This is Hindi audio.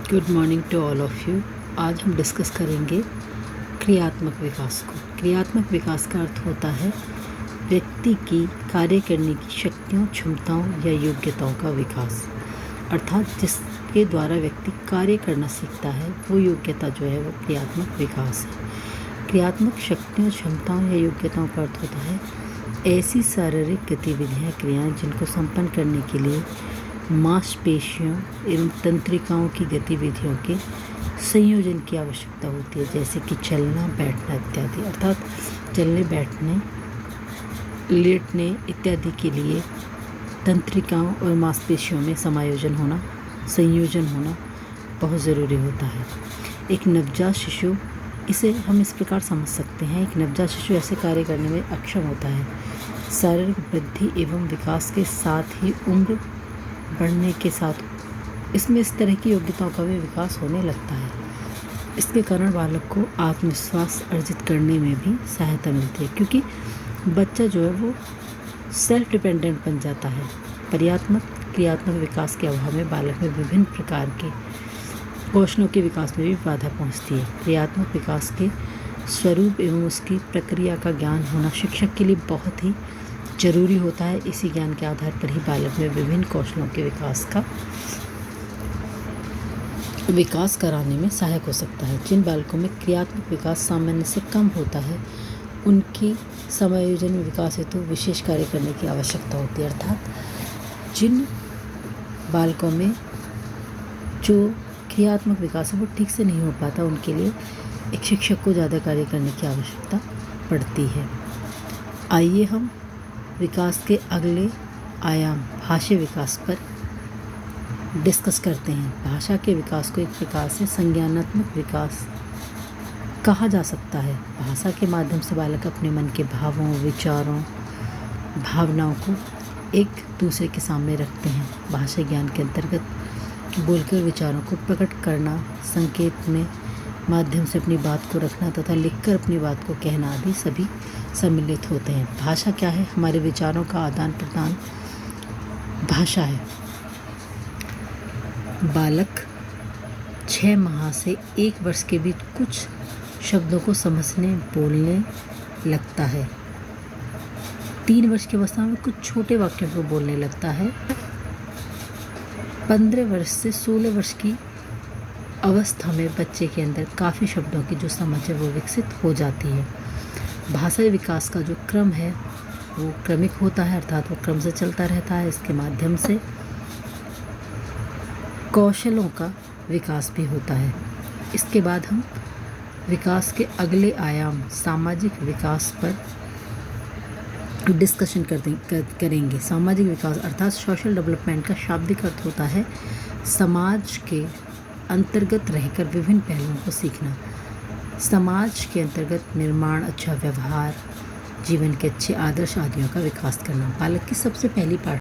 Good morning to all of you. आज हम डिस्कस करेंगे क्रियात्मक विकास को। क्रियात्मक विकास का अर्थ होता है व्यक्ति की कार्य करने की शक्तियों, क्षमताओं या योग्यताओं का विकास, अर्थात जिसके द्वारा व्यक्ति कार्य करना सीखता है वो योग्यता जो है वो क्रियात्मक विकास है। क्रियात्मक शक्तियों, क्षमताओं या योग्यताओं का अर्थ होता है ऐसी शारीरिक गतिविधियाँ, क्रियाएँ जिनको संपन्न करने के लिए मांसपेशियों एवं तंत्रिकाओं की गतिविधियों के संयोजन की आवश्यकता होती है, जैसे कि चलना, बैठना इत्यादि। अर्थात चलने, बैठने, लेटने इत्यादि के लिए तंत्रिकाओं और मांसपेशियों में संयोजन होना बहुत ज़रूरी होता है। एक नवजात शिशु, इसे हम इस प्रकार समझ सकते हैं, एक नवजात शिशु ऐसे कार्य करने में अक्षम होता है शारीरिक वृद्धि एवं विकास के साथ ही उम्र बढ़ने के साथ इसमें इस तरह की योग्यताओं का भी विकास होने लगता है। इसके कारण बालक को आत्मविश्वास अर्जित करने में भी सहायता मिलती है, क्योंकि बच्चा जो है वो सेल्फ डिपेंडेंट बन जाता है। क्रियात्मक विकास के अभाव में बालक में विभिन्न प्रकार के कौशलों के विकास में भी बाधा पहुंचती है। क्रियात्मक विकास के स्वरूप एवं उसकी प्रक्रिया का ज्ञान होना शिक्षक के लिए बहुत ही जरूरी होता है। इसी ज्ञान के आधार पर ही बालक में विभिन्न कौशलों के विकास कराने में सहायक हो सकता है। जिन बालकों में क्रियात्मक विकास सामान्य से कम होता है उनकी समायोजन में विकास हेतु विशेष कार्य करने की आवश्यकता होती है। अर्थात जिन बालकों में जो क्रियात्मक विकास है वो ठीक से नहीं हो पाता, उनके लिए एक शिक्षक को ज़्यादा कार्य करने की आवश्यकता पड़ती है। आइए हम विकास के अगले आयाम भाषा विकास पर डिस्कस करते हैं। भाषा के विकास को एक प्रकार से संज्ञानात्मक विकास कहा जा सकता है। भाषा के माध्यम से बालक अपने मन के भावों, विचारों, भावनाओं को एक दूसरे के सामने रखते हैं। भाषा ज्ञान के अंतर्गत बोलकर विचारों को प्रकट करना, संकेत में माध्यम से अपनी बात को रखना तथा लिखकर अपनी बात को कहना आदि सभी सम्मिलित होते हैं। भाषा क्या है? हमारे विचारों का आदान प्रदान भाषा है। बालक 6 माह से 1 वर्ष के बीच कुछ शब्दों को समझने, बोलने लगता है। 3 वर्ष की अवस्था में कुछ छोटे वाक्यों को बोलने लगता है। 15 वर्ष से 16 वर्ष की अवस्था में बच्चे के अंदर काफ़ी शब्दों की जो समझ है वो विकसित हो जाती है। भाषा विकास का जो क्रम है वो क्रमिक होता है, अर्थात वो क्रम से चलता रहता है। इसके माध्यम से कौशलों का विकास भी होता है। इसके बाद हम विकास के अगले आयाम सामाजिक विकास पर डिस्कशन करेंगे। सामाजिक विकास अर्थात सोशल डेवलपमेंट का शाब्दिक अर्थ होता है समाज के अंतर्गत रहकर विभिन्न पहलुओं को सीखना। समाज के अंतर्गत निर्माण, अच्छा व्यवहार, जीवन के अच्छे आदर्श आदियों का विकास करना। बालक की सबसे पहली